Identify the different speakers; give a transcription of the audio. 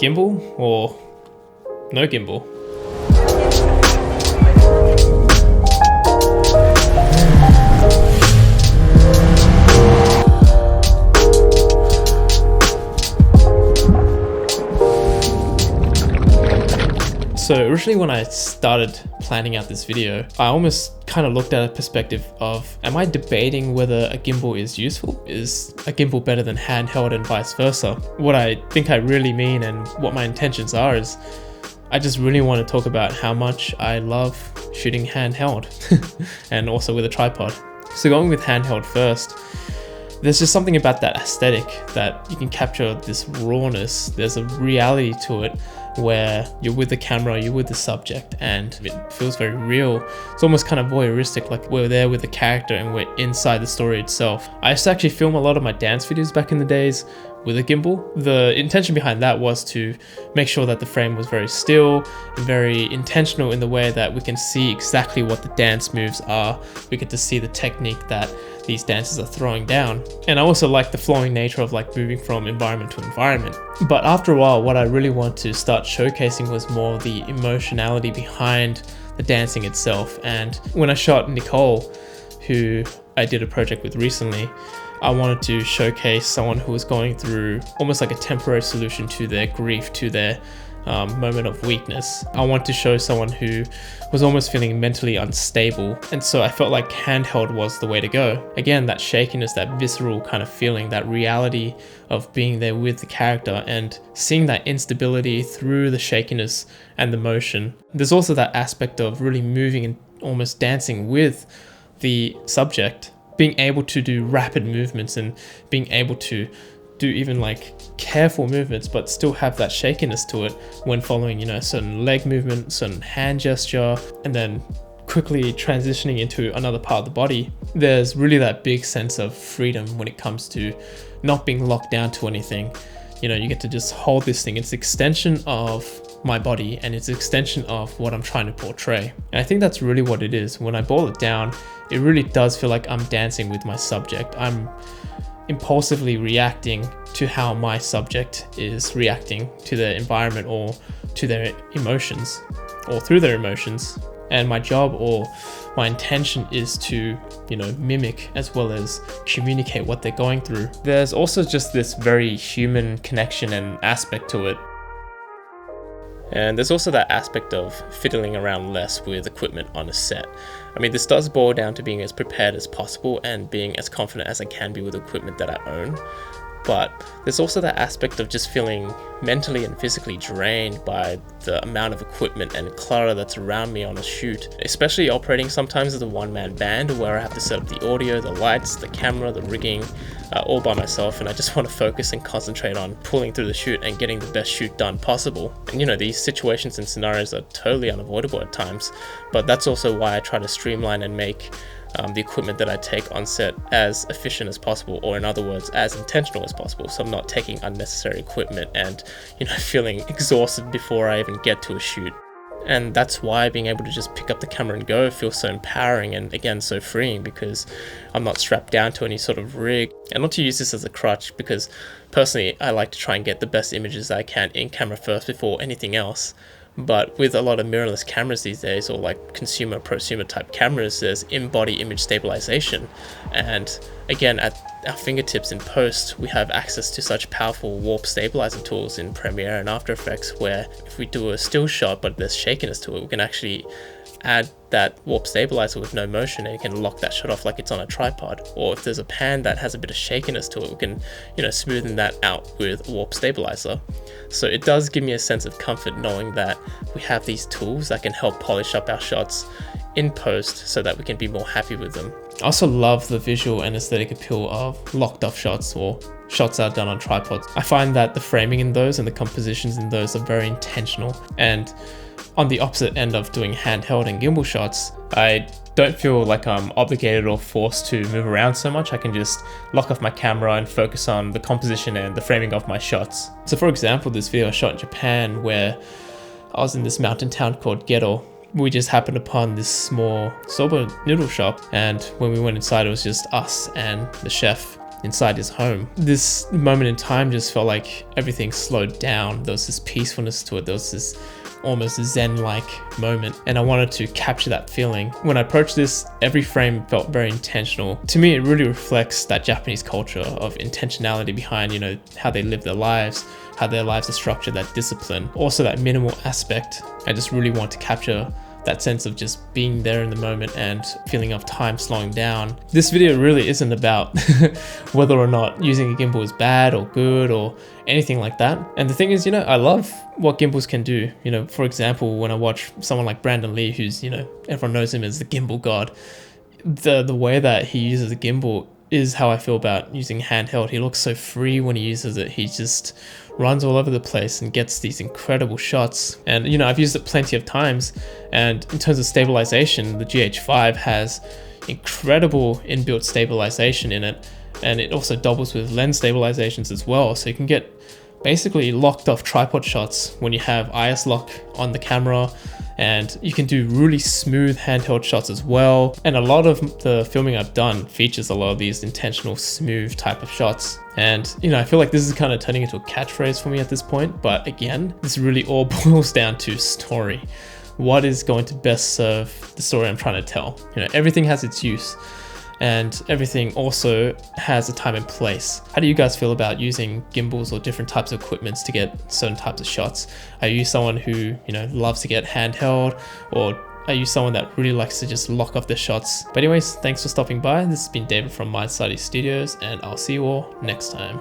Speaker 1: Gimbal or no gimbal? So originally when I started planning out this video, I almost kind of looked at a perspective of, am I debating whether a gimbal is useful? Is a gimbal better than handheld and vice versa? What I think I really mean and what my intentions are is, I just really want to talk about how much I love shooting handheld and also with a tripod. So going with handheld first, there's just something about that aesthetic that you can capture this rawness. There's a reality to it where you're with the camera, you're with the subject, and it feels very real. It's almost kind of voyeuristic, like we're there with the character and we're inside the story itself. I used to actually film a lot of my dance videos back in the days with a gimbal. The intention behind that was to make sure that the frame was very still and very intentional in the way that we can see exactly what the dance moves are. We get to see the technique that these dancers are throwing down. And I also like the flowing nature of like moving from environment to environment. But after a while, what I really want to start showcasing was more the emotionality behind the dancing itself. And when I shot Nicole, who I did a project with recently, I wanted to showcase someone who was going through almost like a temporary solution to their grief, to their moment of weakness. I wanted to show someone who was almost feeling mentally unstable. And so I felt like handheld was the way to go. Again, that shakiness, that visceral kind of feeling, that reality of being there with the character and seeing that instability through the shakiness and the motion. There's also that aspect of really moving and almost dancing with the subject, being able to do rapid movements and being able to do even like careful movements, but still have that shakiness to it when following, a certain leg movement, certain hand gesture, and then quickly transitioning into another part of the body. There's really that big sense of freedom when it comes to not being locked down to anything. You get to just hold this thing. It's an extension of my body and it's an extension of what I'm trying to portray. And I think that's really what it is. When I boil it down, it really does feel like I'm dancing with my subject. I'm impulsively reacting to how my subject is reacting to their environment or to their emotions or through their emotions. And my job or my intention is to, mimic as well as communicate what they're going through. There's also just this very human connection and aspect to it. And there's also that aspect of fiddling around less with equipment on a set. This does boil down to being as prepared as possible and being as confident as I can be with equipment that I own. But there's also that aspect of just feeling mentally and physically drained by the amount of equipment and clutter that's around me on a shoot, especially operating sometimes as a one-man band where I have to set up the audio, the lights, the camera, the rigging, all by myself, and I just want to focus and concentrate on pulling through the shoot and getting the best shoot done possible. And these situations and scenarios are totally unavoidable at times, but that's also why I try to streamline and make the equipment that I take on set as efficient as possible, or in other words, as intentional as possible. So I'm not taking unnecessary equipment and, feeling exhausted before I even get to a shoot. And that's why being able to just pick up the camera and go feels so empowering and again so freeing, because I'm not strapped down to any sort of rig. And not to use this as a crutch, because personally I like to try and get the best images I can in camera first before anything else. But with a lot of mirrorless cameras these days, or like consumer prosumer type cameras, there's in-body image stabilization. And again, at our fingertips in post, we have access to such powerful warp stabilizer tools in Premiere and After Effects, where if we do a still shot but there's shakiness to it, we can actually add that warp stabilizer with no motion and you can lock that shot off like it's on a tripod. Or if there's a pan that has a bit of shakiness to it, we can smoothen that out with a warp stabilizer. So it does give me a sense of comfort knowing that we have these tools that can help polish up our shots in post so that we can be more happy with them. I also love the visual and aesthetic appeal of locked off shots or shots that are done on tripods. I find that the framing in those and the compositions in those are very intentional, and on the opposite end of doing handheld and gimbal shots, I don't feel like I'm obligated or forced to move around so much. I can just lock off my camera and focus on the composition and the framing of my shots. So for example, this video I shot in Japan where I was in this mountain town called Gedo. We just happened upon this small soba noodle shop, and when we went inside it was just us and the chef. inside his home. This moment in time just felt like everything slowed down. There was this peacefulness to it. There was this almost zen-like moment, and I wanted to capture that feeling. When I approached this, every frame felt very intentional. To me, it really reflects that Japanese culture of intentionality behind, how they live their lives, how their lives are structured, that discipline, also that minimal aspect. I just really want to capture that sense of just being there in the moment and feeling of time slowing down. This video really isn't about whether or not using a gimbal is bad or good or anything like that. And the thing is, I love what gimbals can do. For example, when I watch someone like Brandon Lee, who's, everyone knows him as the gimbal god, the way that he uses a gimbal is how I feel about using handheld. He looks so free when he uses it. He just runs all over the place and gets these incredible shots. And I've used it plenty of times, and in terms of stabilization, the GH5 has incredible inbuilt stabilization in it, and it also doubles with lens stabilizations as well, so you can get basically locked off tripod shots when you have IS lock on the camera, and you can do really smooth handheld shots as well. And a lot of the filming I've done features a lot of these intentional smooth type of shots. And I feel like this is kind of turning into a catchphrase for me at this point, but again, this really all boils down to story. What is going to best serve the story I'm trying to tell? Everything has its use, and everything also has a time and place. How do you guys feel about using gimbals or different types of equipments to get certain types of shots? Are you someone who, loves to get handheld, or are you someone that really likes to just lock off the shots? But anyways, thanks for stopping by. This has been David from My Study Studios, and I'll see you all next time.